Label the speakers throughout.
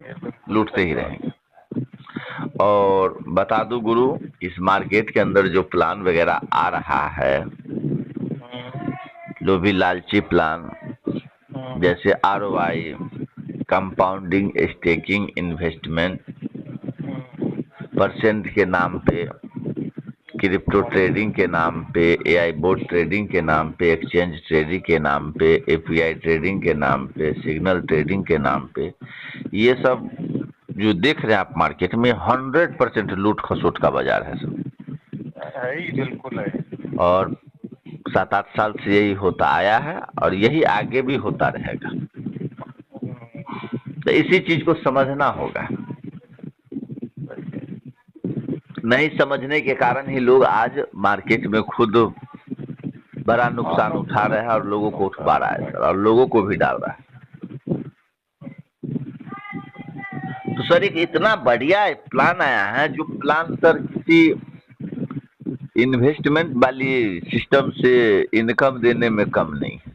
Speaker 1: ये बिल्कुल
Speaker 2: लूटते
Speaker 1: सही
Speaker 2: ही
Speaker 1: बात।
Speaker 2: रहेंगे। और बता दूं गुरु, इस मार्केट के अंदर जो प्लान वगैरह आ रहा है,
Speaker 1: हम्म।
Speaker 2: जो भी लालची प्लान,
Speaker 1: हम्म।
Speaker 2: जैसे ROI, compounding staking investment, percent के नाम पे, क्रिप्टो ट्रेडिंग के नाम पे, AI बोट ट्रेडिंग के नाम पे, एक्सचेंज ट्रेडिंग के नाम पे, API ट्रेडिंग के नाम पे, सिग्नल ट्रेडिंग के नाम पे, ये सब जो देख रहे हैं आप मार्केट में, 100% लूट खसोट का बाजार है सर।
Speaker 1: है ही, बिल्कुल है।
Speaker 2: और 7-8 साल से यही होता आया है और यही आगे भी होता रहेगा। तो इसी चीज को समझना होगा। नहीं समझने के कारण ही लोग आज मार्केट में खुद बड़ा
Speaker 1: हाँ,
Speaker 2: नुकसान उठा रहे हैं और लोगों को उठवा रहा है
Speaker 1: नुकसान।
Speaker 2: सर, और लोगों को भी डाल रहा है। तो सर एक इतना बढ़िया प्लान आया है, जो प्लान सर किसी इन्वेस्टमेंट वाली सिस्टम से इनकम देने में कम नहीं है।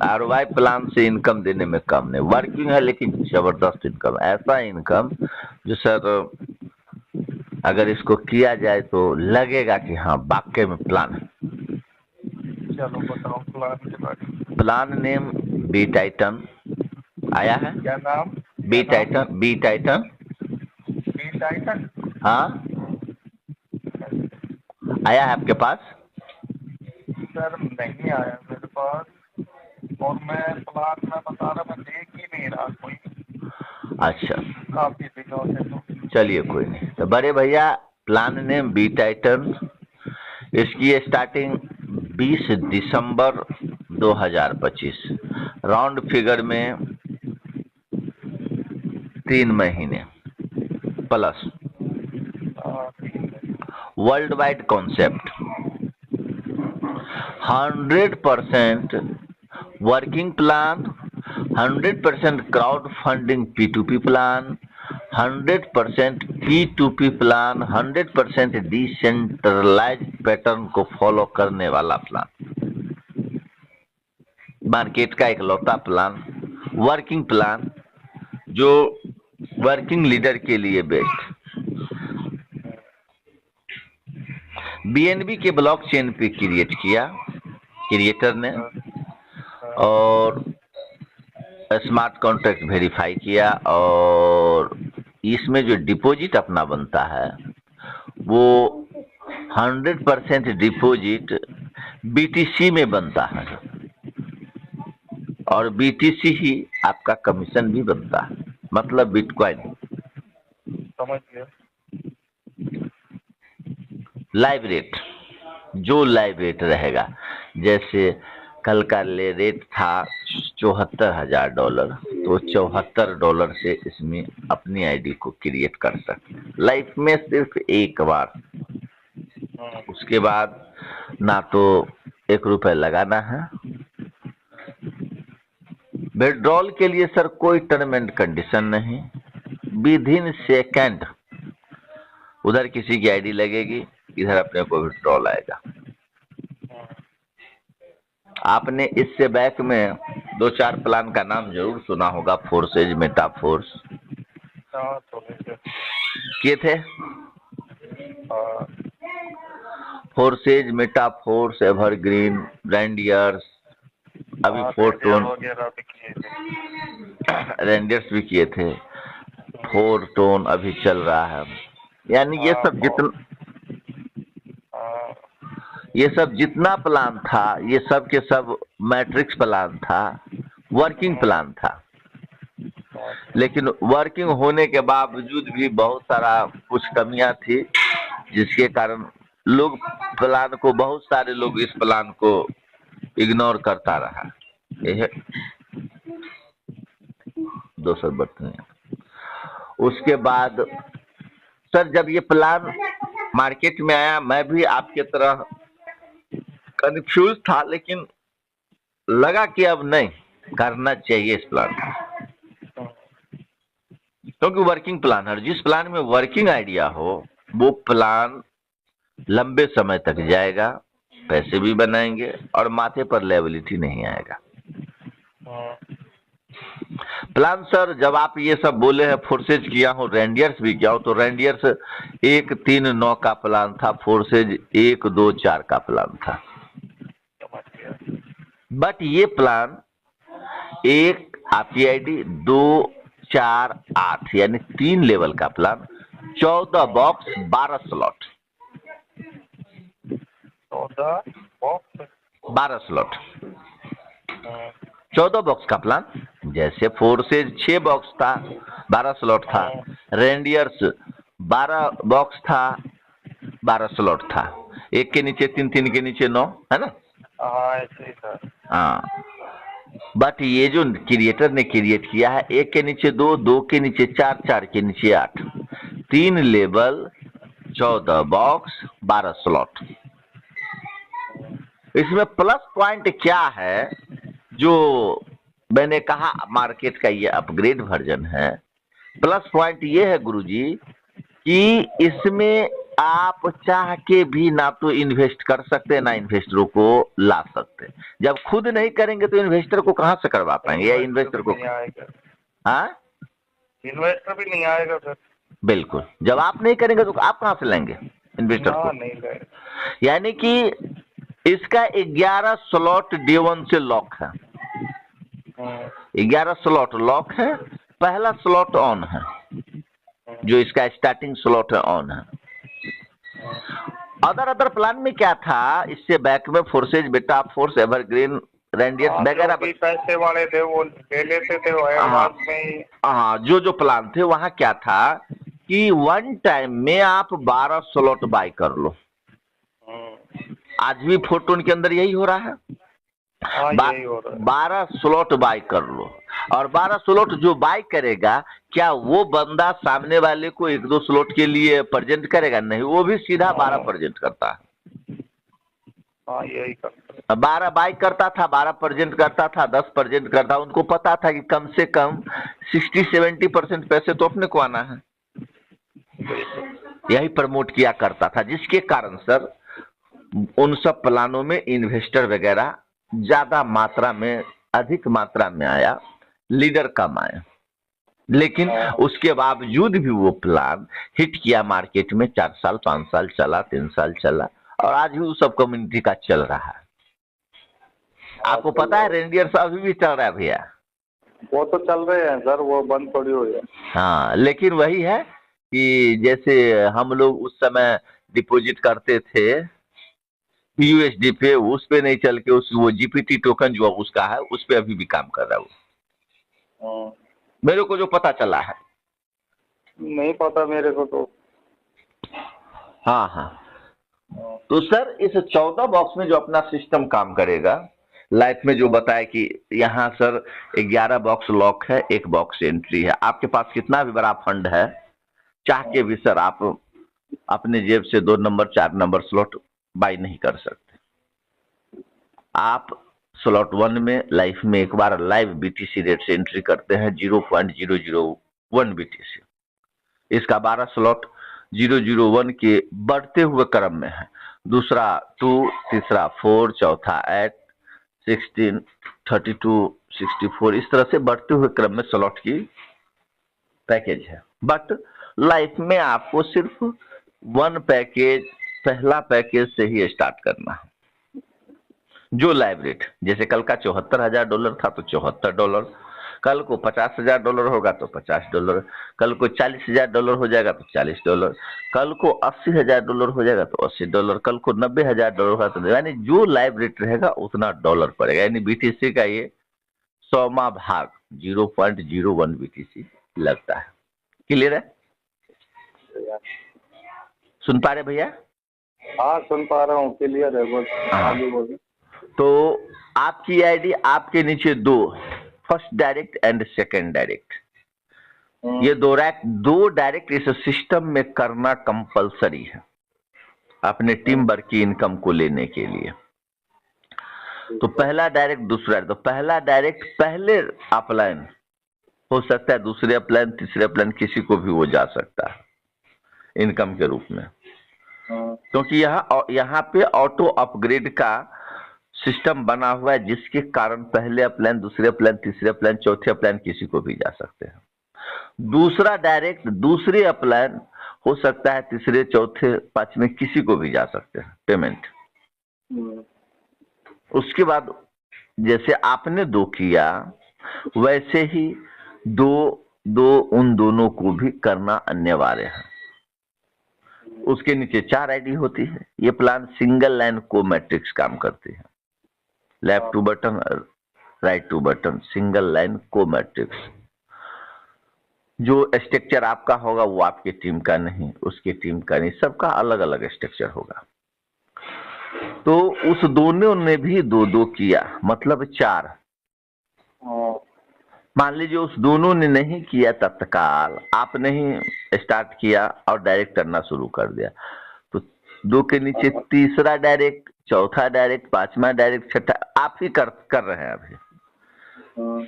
Speaker 2: ROI प्लान से इनकम देने में कम नहीं, वर्किंग है लेकिन जबरदस्त इनकम, ऐसा इनकम जो सर अगर इसको किया जाए तो लगेगा कि हाँ वाकई में प्लान है।
Speaker 1: चलो बताओ प्लान के बारे में।
Speaker 2: प्लान नेम बी टाइटन आया है।
Speaker 1: क्या नाम? क्या
Speaker 2: बी
Speaker 1: नाम?
Speaker 2: Titan, B Titan.
Speaker 1: B Titan.
Speaker 2: हाँ, आया है आपके पास?
Speaker 1: सर नहीं आया मेरे पास। और मैं प्लान में बता रहा, मैं देख ही नहीं रहा कोई
Speaker 2: अच्छा,
Speaker 1: काफी दिनों से तो।
Speaker 2: चलिए कोई नहीं। तो बड़े भैया, प्लान नेम बी टाइटन, इसकी स्टार्टिंग 20 दिसंबर 2025, राउंड फिगर में 3 महीने प्लस।
Speaker 1: ठीक है।
Speaker 2: World wide concept, 100% working plan, 100% crowd funding P2P plan, 100% P2P plan, 100% decentralise pattern को फॉलो करने वाला प्लान, मार्केट का इकलौता प्लान, वर्किंग प्लान, जो वर्किंग लीडर के लिए बेस्ट। BNB के ब्लॉकचेन पे क्रिएट किया क्रिएटर ने, और स्मार्ट कॉन्ट्रैक्ट वेरीफाई किया, और इसमें जो डिपॉजिट अपना बनता है वो 100% डिपॉजिट BTC में बनता है, और BTC ही आपका कमीशन भी बनता है, मतलब बिटकॉइन।
Speaker 1: समझ गया।
Speaker 2: लाइव रेट, जो लाइव रेट रहेगा, जैसे कल का रेट था $74,000, तो $74 से इसमें अपनी आईडी को क्रिएट कर सकते लाइफ में सिर्फ एक बार। उसके बाद ना तो ₹1 लगाना है। विड्रॉल के लिए सर कोई टर्म एंड कंडीशन नहीं, विद इन सेकेंड उधर किसी की आईडी लगेगी, इधर अपने को विड्रॉल आएगा। आपने इससे बैक में 2-4 प्लान का नाम जरूर सुना होगा, फोर्सेज, मेटाफोर्स
Speaker 1: थोड़े से।
Speaker 2: किए थे। फोर्सेज, मेटाफोर्स, एवरग्रीन, ब्रांडियर्स, अभी
Speaker 1: रेडियर
Speaker 2: फोरटोन,
Speaker 1: वगैरह भी किए थे।
Speaker 2: रेंडर्स भी किए थे, फोरटोन अभी चल रहा है। यानी
Speaker 1: बहुत। हाँ।
Speaker 2: ये सब जितना प्लान था, ये सब के सब मैट्रिक्स प्लान था, वर्किंग प्लान था। लेकिन वर्किंग होने के बावजूद भी बहुत सारा कुछ कमियां थी, जिसके कारण लोग प्लान को, बहुत सारे लोग इस प्लान को इग्नोर करता रहा। यह दोसर बर्तन। उसके बाद सर जब ये प्लान मार्केट में आया, मैं भी आपके तरह कंफ्यूज था, लेकिन लगा कि अब नहीं करना चाहिए इस प्लान को, क्योंकि वर्किंग प्लान है। जिस प्लान में वर्किंग आइडिया हो वो प्लान लंबे समय तक जाएगा, पैसे भी बनाएंगे और माथे पर लायबिलिटी नहीं आएगा। प्लान सर जब आप ये सब बोले हैं फोर्सेज किया हूँ, रेंडियर्स भी किया हूँ, तो रेंडियर्स 139 का प्लान था, फोर्सेज 124 का प्लान था।
Speaker 1: समझ गया।
Speaker 2: बट ये प्लान एक आपकी आईडी 248 यानी 3 लेवल का plan, 14 box 12 slot,
Speaker 1: 14 box
Speaker 2: 12 slot, 14 box का प्लान। जैसे फोर्सेज 6 बॉक्स था, 12 स्लॉट था, रेंडियर्स 12 बॉक्स था, 12 स्लॉट था, एक के नीचे 3, 3 के नीचे 9, है ना?
Speaker 1: हाँ ऐसे ही था।
Speaker 2: हाँ, बट ये जो क्रिएटर ने क्रिएट किया है, 1 के नीचे 2, 2 के नीचे 4, 4 के नीचे 8, 3 लेवल, 14 बॉक्स, 12 स्लॉट। इसमें प्लस पॉइंट क्या है, जो मैंने कहा मार्केट का ये अपग्रेड वर्जन है। प्लस पॉइंट ये है गुरुजी कि इसमें आप चाह के भी ना तो इन्वेस्ट कर सकते, ना इन्वेस्टरों को ला सकते। जब खुद नहीं करेंगे तो इन्वेस्टर को कहां से करवा पाएंगे, या इन्वेस्टर को? हाँ,
Speaker 1: इन्वेस्टर भी नहीं आएगा सर।
Speaker 2: बिल्कुल, जब आप नहीं करेंगे तो आप कहां से लेंगे इन्वेस्टर को?
Speaker 1: नहीं लेंगे।
Speaker 2: यानी कि इसका 11 स्लॉट डे 1 से लॉक है, 11 स्लॉट लॉक है, पहला स्लॉट ऑन है, जो इसका स्टार्टिंग स्लॉट है ऑन है। अदर प्लान में क्या था, इससे बैक में फोर्सेज, बेटा फोर्स, एवरग्रीन, रेंडियर्स वगैरह
Speaker 1: पैसे वाले थे वो ले लेते थे एडवांस में।
Speaker 2: हाँ, जो प्लान थे वहां क्या था कि वन टाइम में आप 12 स्लॉट बाय कर लो। आज भी फोटोन के अंदर यही हो रहा है।
Speaker 1: हाँ, यही हो रहा है।
Speaker 2: 12 स्लॉट बाय कर लो, और 12 स्लॉट जो बाय करेगा, क्या वो बंदा सामने वाले को 1-2 स्लॉट के लिए प्रेजेंट करेगा? नहीं, वो भी सीधा 12 प्रेजेंट करता है।
Speaker 1: हाँ, यही करता है।
Speaker 2: 12 बाय करता था, 12 प्रेजेंट करता था, 10 प्रेजेंट करता। उनको पता था कि कम से कम 60-70% पैसे तो अपने को आना है, यही प्रमोट किया करता था, जिसके कारण सर उन सब प्लानों में इन्वेस्टर वगैरह ज्यादा मात्रा में, अधिक मात्रा में आया, लीडर कम आया। लेकिन उसके बावजूद भी वो प्लान हिट किया मार्केट में, 4 साल 5 साल चला, 3 साल चला, और आज भी उस सब कम्युनिटी का चल रहा है। आपको पता है रेंडियर्स अभी भी चल रहा है भैया?
Speaker 1: वो तो चल रहे हैं सर, वो बंद थोड़ी हो गया।
Speaker 2: हाँ, लेकिन वही है कि जैसे हम लोग उस समय डिपॉजिट करते थे यूएसडी पे, उस पे नहीं चल के उस वो जीपीटी टोकन जो उसका है, उस पे अभी भी काम कर रहा है वो। मेरे को जो पता चला है।
Speaker 1: नहीं पता मेरे को तो।
Speaker 2: हाँ, तो सर इस 14 बॉक्स में जो अपना सिस्टम काम करेगा, लाइफ में जो बताया कि यहाँ सर 11 बॉक्स लॉक है, 1 बॉक्स एंट्री है। आपके पास कितना भी बड़ा फंड है, चाह के भी सर आप अपने जेब से 2 नंबर 4 नंबर स्लॉट बाय नहीं कर सकते। आप स्लॉट 1 में लाइफ में एक बार लाइव बीटीसी रेट से एंट्री करते हैं 0.001 बीटीसी। इसका 12 स्लॉट 001 के बढ़ते हुए क्रम में है, दूसरा 2, तीसरा 4, चौथा 8, 16, 32, 64, इस तरह से बढ़ते हुए क्रम में स्लॉट की पैकेज है। बट लाइफ में आपको सिर्फ 1 पैकेज, पहला पैकेज से ही स्टार्ट करना है, जो लाइव रेट, जैसे कल का $74,000 था तो $74, कल को $50,000 होगा तो $50, कल को $40,000 हो जाएगा तो $40, कल को $80,000 हो जाएगा तो $80, कल को $90,000 होगा तो, यानी जो लाइव रेट रहेगा उतना डॉलर पड़ेगा। यानी बीटीसी का ये 100वां भाग 0.01 बीटीसी लगता है। क्लियर है? सुन पा रहे भैया?
Speaker 1: हाँ, सुन पा रहा हूँ, क्लियर है। बोल।
Speaker 2: तो आपकी आईडी, आपके नीचे 2, first direct and second direct, ये 2 डायरेक्ट इस सिस्टम में करना कंपलसरी है अपने टीम वर्क की इनकम को लेने के लिए। तो पहला डायरेक्ट, दूसरा, तो पहला डायरेक्ट पहले अपलाइन हो सकता है, दूसरे अपलाइन, तीसरे अपलाइन, किसी को भी वो जा सकता है इनकम के रूप में, क्योंकि यहाँ पे ऑटो अपग्रेड का सिस्टम बना हुआ है जिसके कारण पहले अपलाइन, दूसरे अपलाइन, तीसरे अपलाइन, चौथे अपलाइन किसी को भी जा सकते हैं। दूसरा डायरेक्ट दूसरे अपलाइन हो सकता है, तीसरे, चौथे, पांचवें किसी को भी जा सकते हैं पेमेंट। उसके बाद जैसे आपने 2 किया वैसे ही दो उन दोनों को भी करना अनिवार्य है। उसके नीचे 4 आईडी होती है। ये प्लान सिंगल लाइन को मैट्रिक्स काम करती है। Left two button, right two button, single line को मैट्रिक्स। जो स्ट्रक्चर आपका होगा वो आपके टीम का नहीं, उसके टीम का नहीं, सबका अलग अलग स्ट्रक्चर होगा। तो उस दोनों ने भी 2-2 किया, मतलब 4। मान लीजिए उस दोनों ने नहीं किया तत्काल, आपने ही स्टार्ट किया और डायरेक्ट करना शुरू कर दिया, तो 2 के नीचे तीसरा डायरेक्ट, चौथा डायरेक्ट, पांचवा डायरेक्ट, छठा आप ही कर रहे हैं अभी।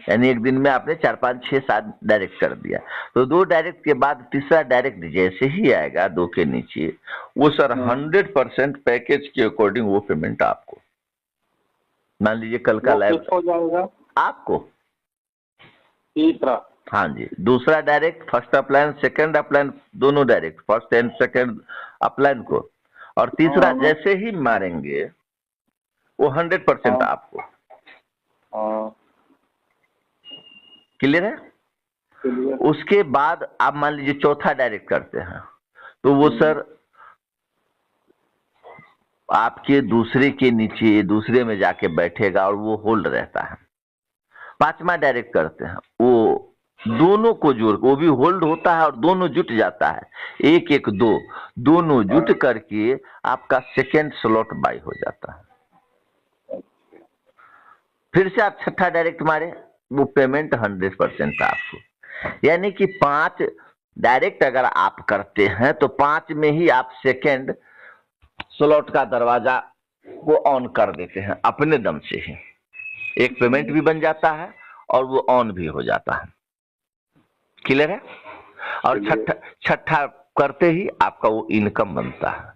Speaker 2: यानी एक दिन में आपने 4, 5, 6, 7 डायरेक्ट कर दिया। तो 2 डायरेक्ट के बाद तीसरा डायरेक्ट जैसे ही आएगा 2 के नीचे, वो सर 100% पैकेज के अकॉर्डिंग वो पेमेंट आपको। मान लीजिए कल का लाइव
Speaker 1: हो जाएगा आपको तीसरा।
Speaker 2: हाँ जी, दूसरा direct, first upline, second upline, दोनों direct, first and second upline को, और तीसरा जैसे ही मारेंगे वो 100% आपको। क्लियर है? उसके बाद आप मान लीजिए चौथा डायरेक्ट करते हैं, तो वो सर आपके दूसरे के नीचे दूसरे में जाके बैठेगा और वो होल्ड रहता है। पांचवा डायरेक्ट करते हैं, वो दोनों को जोड़, वो भी होल्ड होता है और दोनों जुट जाता है, 1, 1, 2 दोनों जुट करके आपका सेकेंड स्लॉट बाई हो जाता है। फिर से आप छठा डायरेक्ट मारे, वो पेमेंट 100% आपको। यानी कि 5 डायरेक्ट अगर आप करते हैं तो 5 में ही आप सेकेंड स्लॉट का दरवाजा को ऑन कर देते हैं अपने दम से ही। एक पेमेंट भी बन जाता है और वो ऑन भी हो जाता है। क्लियर है? और छठा करते ही आपका वो इनकम बनता है।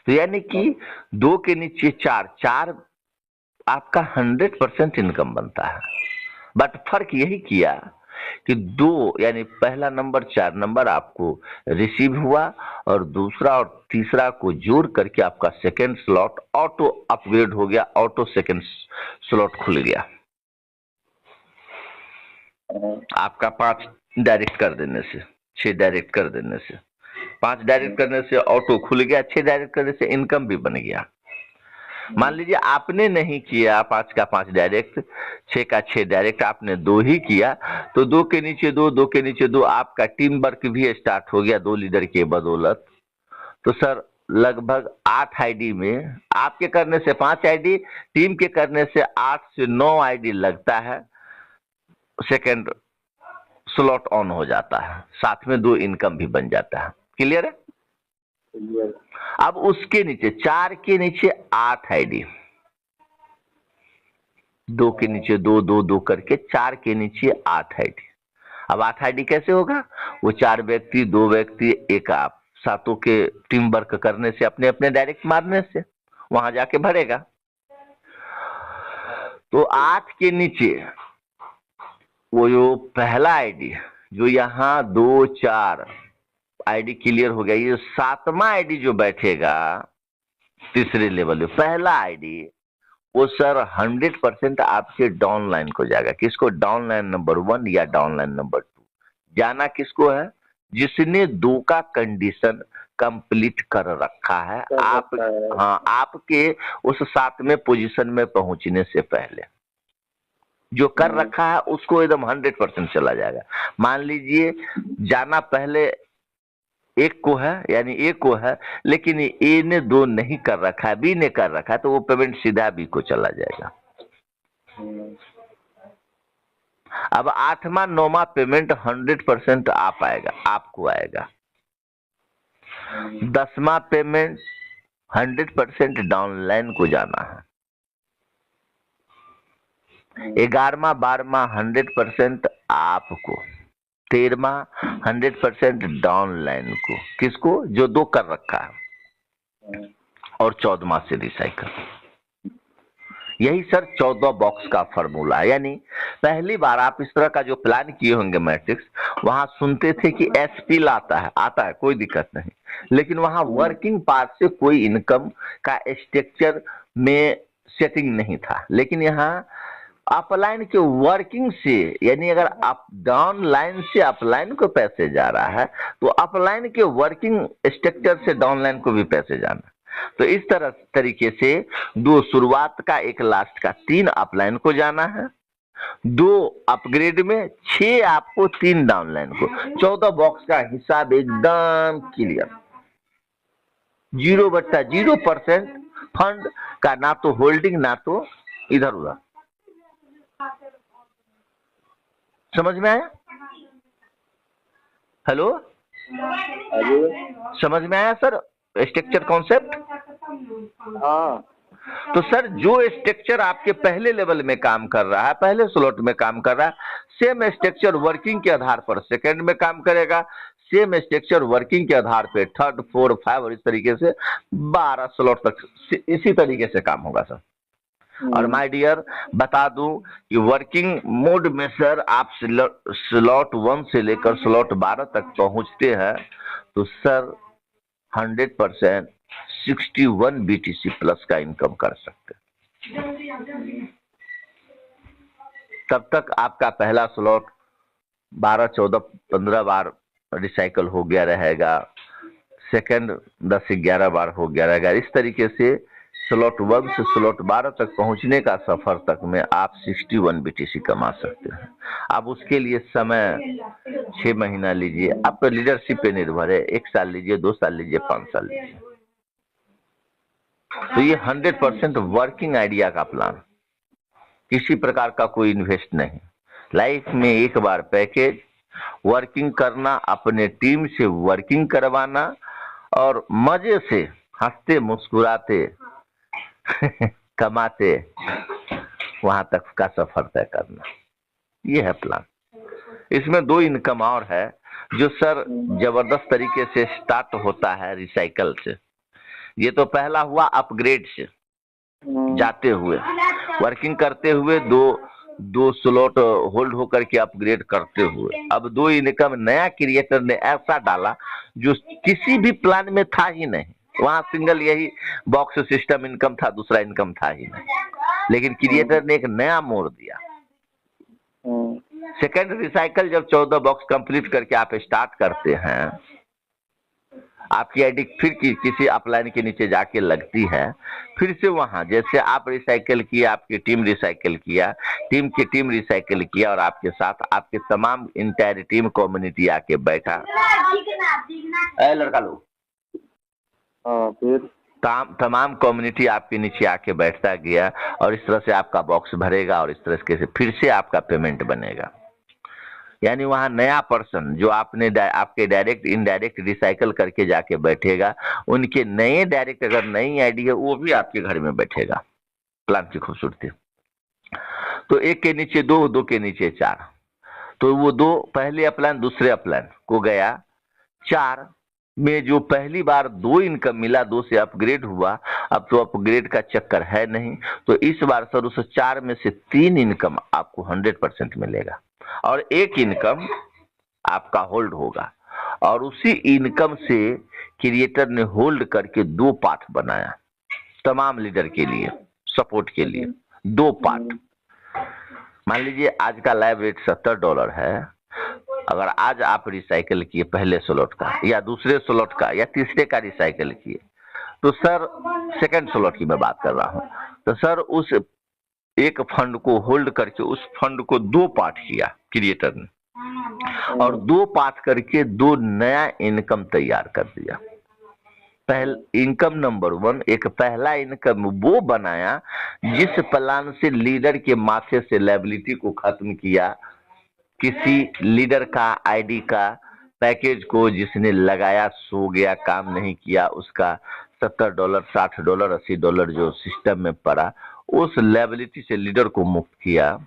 Speaker 2: तो यानी कि 2 के नीचे 4 आपका 100% इनकम बनता है। बट फर्क यही किया कि 2 यानी पहला नंबर 4 नंबर आपको रिसीव हुआ और दूसरा और तीसरा को जोड़ करके आपका सेकेंड स्लॉट ऑटो अपग्रेड हो गया, ऑटो सेकेंड स्लॉट खुल गया। आपका 5 डायरेक्ट कर देने से, 6 डायरेक्ट कर देने से, 5 डायरेक्ट करने से ऑटो खुल गया, 6 डायरेक्ट करने से इनकम भी बन गया। मान लीजिए आपने नहीं किया 5 का 5 डायरेक्ट, 6 का 6 डायरेक्ट, आपने 2 ही किया, तो 2 के नीचे 2, 2 के नीचे 2, आपका टीम वर्क भी स्टार्ट हो गया 2 लीडर के बदौलत। तो सर लगभग 8 आईडी में, आपके करने से 5 आईडी, टीम के करने से 8 से 9 आईडी लगता है, सेकेंड स्लॉट ऑन हो जाता है, साथ में 2 इनकम भी बन जाता है। क्लियर है? अब उसके नीचे 4 के नीचे 8 आईडी, 2 के नीचे 2, 2, 2 करके 4 के नीचे 8 आईडी। अब 8 आईडी कैसे होगा? वो 4 व्यक्ति, 2 व्यक्ति, एक आप, सातों के टीम वर्क करने से, अपने अपने डायरेक्ट मारने से वहां जाके भरेगा। तो 8 के नीचे वो जो पहला आईडी, जो यहाँ 2, 4 आईडी क्लियर हो गया, ये 7वां आईडी जो बैठेगा तीसरे लेवल में, पहला आईडी, वो सर 100% आपके डाउन लाइन को जाएगा। किसको? डाउन लाइन नंबर 1 या डाउन लाइन नंबर 2। जाना किसको है? जिसने 2 का कंडीशन कंप्लीट कर रखा है, आप, हाँ, आपके उस 7वें पोजीशन में पहुंचने से पहले जो कर रखा है उसको एकदम 100% चला जाएगा। मान लीजिए जाना पहले एक को है, यानी ए को है, लेकिन ए ने 2 नहीं कर रखा है, बी ने कर रखा है, तो वो पेमेंट सीधा बी को चला जाएगा। अब 8वां 9वां पेमेंट 100% आप आएगा, आपको आएगा। 10वां पेमेंट 100% डाउनलाइन को जाना है। 11वां 12वां 100% आपको। 13वां 100% डाउनलाइन को। किसको? जो 2 कर रखा है। और 14वां से रिसाइकल। यही सर 14 बॉक्स का फॉर्मूला है। यानी पहली बार आप इस तरह का जो प्लान किए होंगे मैट्रिक्स, वहां सुनते थे कि एसपी आता है कोई दिक्कत नहीं, लेकिन वहां वर्किंग पार्ट से कोई इनकम का स्ट्रक्चर में सेटिंग नहीं था। लेकिन यहाँ अपलाइन के वर्किंग से, यानी अगर आप डाउन लाइन से अपलाइन को पैसे जा रहा है तो अपलाइन के वर्किंग स्ट्रक्चर से डाउन लाइन को भी पैसे जाना। तो इस तरीके से 2 शुरुआत का, 1 लास्ट का, 3 अपलाइन को जाना है, 2 अपग्रेड में, 6 आपको 3 डाउनलाइन को। 14 बॉक्स का हिसाब एकदम क्लियर। 0/0% फंड का ना तो होल्डिंग ना तो इधर उधर। समझ में आया? हेलो, समझ में आया सर स्ट्रक्चर कॉन्सेप्ट?
Speaker 1: हाँ।
Speaker 2: तो सर जो स्ट्रक्चर आपके पहले लेवल में काम कर रहा है, पहले स्लॉट में काम कर रहा है, सेम स्ट्रक्चर वर्किंग के आधार पर सेकंड में काम करेगा, सेम स्ट्रक्चर वर्किंग के आधार पे थर्ड, 4, 5 और इस तरीके से 12 स्लॉट तक इसी तरीके से काम होगा सर। और माय डियर बता दूं कि वर्किंग मोड में सर आप स्लॉट 1 से लेकर स्लॉट 12 तक पहुंचते हैं तो सर 100% 61 BTC प्लस का इनकम कर सकते हैं। तब तक आपका पहला स्लॉट 12, 14, 15 बार रिसाइकल हो गया रहेगा, सेकंड 10 से 11 बार हो गया रहेगा। इस तरीके से स्लॉट 1 से स्लॉट 12 तक पहुंचने का सफर तक में आप 61 BTC कमा सकते हैं। अब उसके लिए समय 6 महीना लीजिए, आप लीडरशिप पे निर्भर है, 1 साल लीजिए, 2 साल लीजिए, 5 साल लीजिए। तो ये 100% वर्किंग आइडिया का प्लान, किसी प्रकार का कोई इन्वेस्ट नहीं। लाइफ में एक बार पैकेज, वर्किंग करना, अपने टीम से वर्किंग करवाना और मजे से हंसते मुस्कुराते कमाते वहां तक का सफर तय करना, ये है प्लान। इसमें 2 इनकम और है जो सर जबरदस्त तरीके से स्टार्ट होता है रिसाइकल से। ये तो पहला हुआ अपग्रेड से जाते हुए, वर्किंग करते हुए, 2 स्लॉट होल्ड होकर के अपग्रेड करते हुए। अब 2 इनकम नया क्रिएटर ने ऐसा डाला जो किसी भी प्लान में था ही नहीं। वहां सिंगल यही बॉक्स सिस्टम इनकम था, दूसरा इनकम था ही नहीं, लेकिन क्रिएटर ने एक नया मोड़ दिया। सेकंड रिसाइकल जब 14 बॉक्स कंप्लीट करके आप स्टार्ट करते हैं, आपकी आईडी फिर किसी अपलाइन के नीचे जाके लगती है, फिर से वहां जैसे आप रिसाइकल किया, आपकी टीम रिसाइकल किया, टीम की टीम रिसाइकल किया और आपके साथ आपके तमाम इंटायर टीम कम्युनिटी आके बैठा। लड़का लोग फिर तमाम कम्युनिटी आपके नीचे आके बैठता गया और इस तरह से आपका बॉक्स भरेगा और इस तरह से फिर से आपका पेमेंट बनेगा। यानी वहां नया पर्सन जो आपके डायरेक्ट इनडायरेक्ट रिसाइकल करके जाके बैठेगा, उनके नए डायरेक्ट अगर नई आईडी है वो भी आपके घर में बैठेगा। प्लान की खूबसूरती, तो 1 के नीचे 2, 2 के नीचे 4, तो वो 2 पहले अपलाइन दूसरे अपलाइन को गया। 4 में जो पहली बार 2 इनकम मिला, 2 से अपग्रेड हुआ, अब तो अपग्रेड का चक्कर है नहीं, तो इस बार सर उस 4 में से 3 इनकम आपको 100% मिलेगा और 1 इनकम आपका होल्ड होगा। और उसी इनकम से क्रिएटर ने होल्ड करके 2 पार्ट बनाया तमाम लीडर के लिए, सपोर्ट के लिए 2 पार्ट। मान लीजिए आज का लाइव रेट $70 है, अगर आज आप रिसाइकल किए पहले स्लॉट का या दूसरे स्लॉट का या तीसरे का रिसाइकल किए, तो सर सेकंड स्लॉट की मैं बात कर रहा हूं, तो सर उस 1 फंड को होल्ड करके उस फंड को 2 पार्ट किया क्रिएटर ने और 2 पार्ट करके 2 नया इनकम तैयार कर दिया। इनकम नंबर 1, एक पहला इनकम वो बनाया जिस प्लान से लीडर के माथे से लायबिलिटी को खत्म किया। किसी लीडर का आईडी का पैकेज को जिसने लगाया सो गया, काम नहीं किया, उसका $70, $60, $80 जो सिस्टम में पड़ा, उस लायबिलिटी से लीडर को मुक्त किया।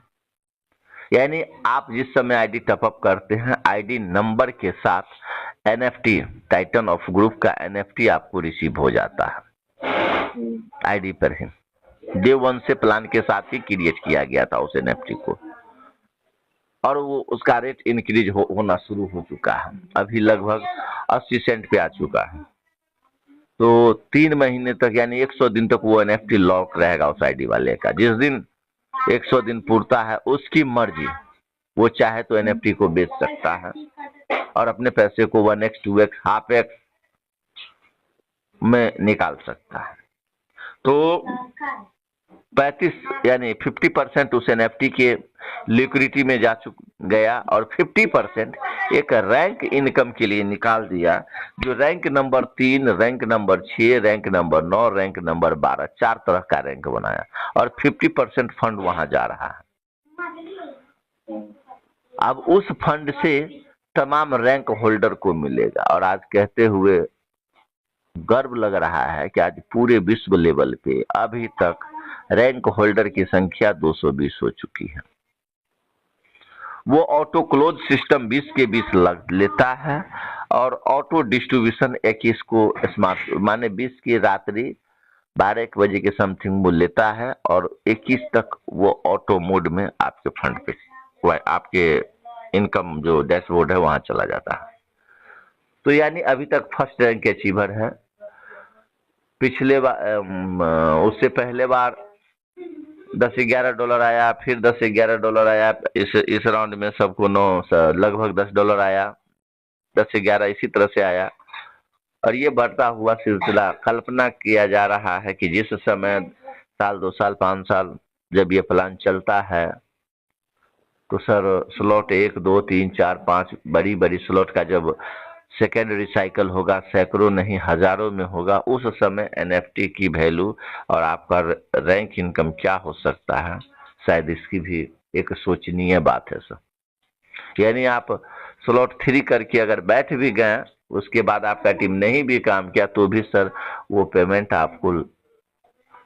Speaker 2: यानी आप जिस समय आईडी टॉपअप करते हैं, आईडी नंबर के साथ एनएफटी टाइटन ऑफ ग्रुप का एनएफटी आपको रिसीव हो जाता है आईडी पर ही। डे 1 से प्लान के साथ ही क्रिएट किया गया था उस एनएफटी को, और वो उसका रेट इंक्रीज होना शुरू हो चुका है, अभी लगभग 80 सेंट पे आ चुका है। तो 3 महीने तक यानी 100 दिन तक वो एनएफटी लॉक रहेगा उस आईडी वाले का। जिस दिन 100 दिन पूरता है उसकी मर्जी, वो चाहे तो एनएफटी को बेच सकता है और अपने पैसे को 1x 2x हाफ एक्स में निकाल सकता है। तो 35 यानी 50% उस एनएफटी के लिक्विडिटी में जा गया और 50% एक रैंक इनकम के लिए निकाल दिया, जो rank number 3, rank number 6, rank number 9, rank number 12, 4 तरह का रैंक बनाया और 50% फंड वहां जा रहा है। अब उस फंड से तमाम रैंक होल्डर को मिलेगा, और आज कहते हुए गर्व लग रहा है कि आज पूरे विश्व लेवल पे अभी तक रैंक होल्डर की संख्या 220 हो चुकी है। वो ऑटो क्लोज सिस्टम 20 के 20 लग लेता है और ऑटो डिस्ट्रीब्यूशन 21 को स्मार्ट माने 20 की रात्रि 12-1 बजे के समथिंग वो लेता है और 21 तक वो ऑटो मोड में आपके फंड पे आपके इनकम जो डैशबोर्ड है वहां चला जाता है। तो यानी अभी तक फर्स्ट रैंक के अचीवर है। पिछले बार उससे पहले बार $10-11 आया, फिर $10-11 आया, इस राउंड में सबको लगभग $10 आया, 10-11 इसी तरह से आया और ये बढ़ता हुआ सिलसिला कल्पना किया जा रहा है कि जिस समय साल 2 साल 5 साल जब ये प्लान चलता है तो सर स्लॉट 1 2 3 4 5 बड़ी बड़ी स्लॉट का जब सेकेंड रिसाइकल होगा, सैकड़ों नहीं हजारों में होगा, उस समय एनएफटी की वैल्यू और आपका रैंक इनकम क्या हो सकता है, शायद इसकी भी एक सोचनीय बात है सर। यानी आप स्लॉट 3 करके अगर बैठ भी गए, उसके बाद आपका टीम नहीं भी काम किया तो भी सर वो पेमेंट आपको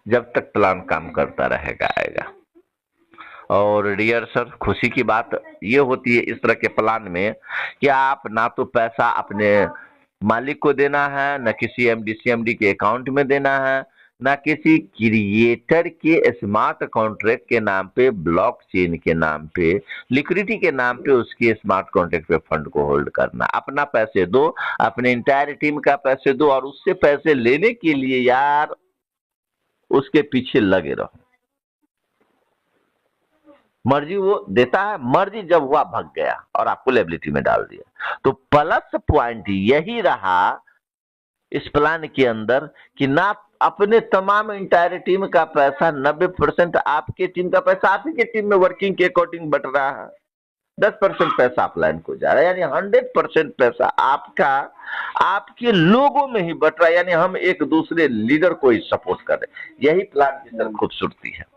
Speaker 2: जब तक प्लान काम करता रहेगा आएगा। और डियर सर, खुशी की बात ये होती है इस तरह के प्लान में कि आप ना तो पैसा अपने मालिक को देना है, ना किसी एमडी के अकाउंट में देना है, ना किसी क्रिएटर के स्मार्ट कॉन्ट्रैक्ट के नाम पे, ब्लॉकचेन के नाम पे, लिक्विडिटी के नाम पे उसके स्मार्ट कॉन्ट्रैक्ट पे फंड को होल्ड करना। अपना पैसे दो, अपने इंटायर टीम का पैसे दो और उससे पैसे लेने के लिए यार उसके पीछे लगे रहो। मर्जी वो देता है, मर्जी जब हुआ भग गया और आपको लायबिलिटी में डाल दिया। तो प्लस पॉइंट यही रहा इस प्लान के अंदर कि ना अपने तमाम इंटायर टीम का पैसा 90% आपके टीम का पैसा आप ही के टीम में वर्किंग के अकॉर्डिंग बट रहा है, 10% पैसा अपलाइन को जा रहा है, यानी 100% पैसा आपका आपके लोगों में ही बट रहा है, यानी हम एक दूसरे लीडर को ही सपोर्ट कर रहे हैं। यही प्लान की सर खूबसूरती है।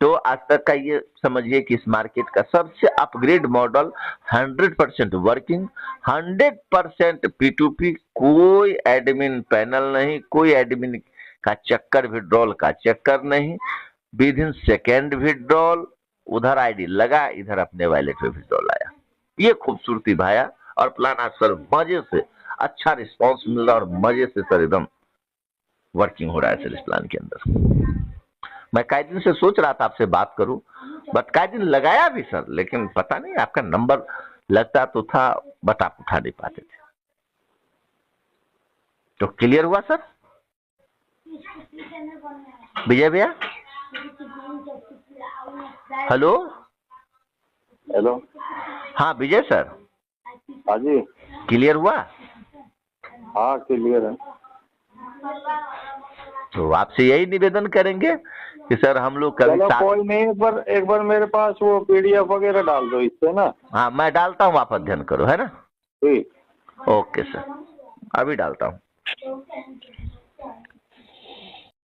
Speaker 2: तो आज तक का ये समझिए कि इस मार्केट का सबसे अपग्रेड मॉडल 100% वर्किंग, 100% P2P, कोई एडमिन पैनल नहीं, कोई एडमिन का चक्कर, विड्रॉल का चक्कर नहीं, विद इन सेकेंड विड्रॉल, उधर आईडी लगा, इधर अपने वॉलेट में विड्रॉल आया। ये खूबसूरती भाया और प्लान आज सर मजे से अच्छा रिस्पॉन्स मिल रहा और मजे से सर एकदम वर्किंग हो रहा है सर इस प्लान के अंदर। मैं कई दिन से सोच रहा था आपसे बात करूं, बट कई दिन लगाया भी सर, लेकिन पता नहीं आपका नंबर लगता तो था बट आप उठा नहीं पाते थे। तो क्लियर हुआ सर विजय भैया? हेलो
Speaker 1: हेलो,
Speaker 2: हाँ विजय सर,
Speaker 1: हाँ जी,
Speaker 2: क्लियर हुआ?
Speaker 1: हाँ क्लियर है।
Speaker 2: तो आपसे यही निवेदन करेंगे कि सर हम लोग कभी
Speaker 1: कोई नहीं, एक बार मेरे पास वो पीडीएफ वगैरह डाल दो इससे ना।
Speaker 2: हाँ मैं डालता हूँ, आप अध्ययन करो, है ना?
Speaker 1: ठीक,
Speaker 2: ओके सर, अभी डालता हूँ।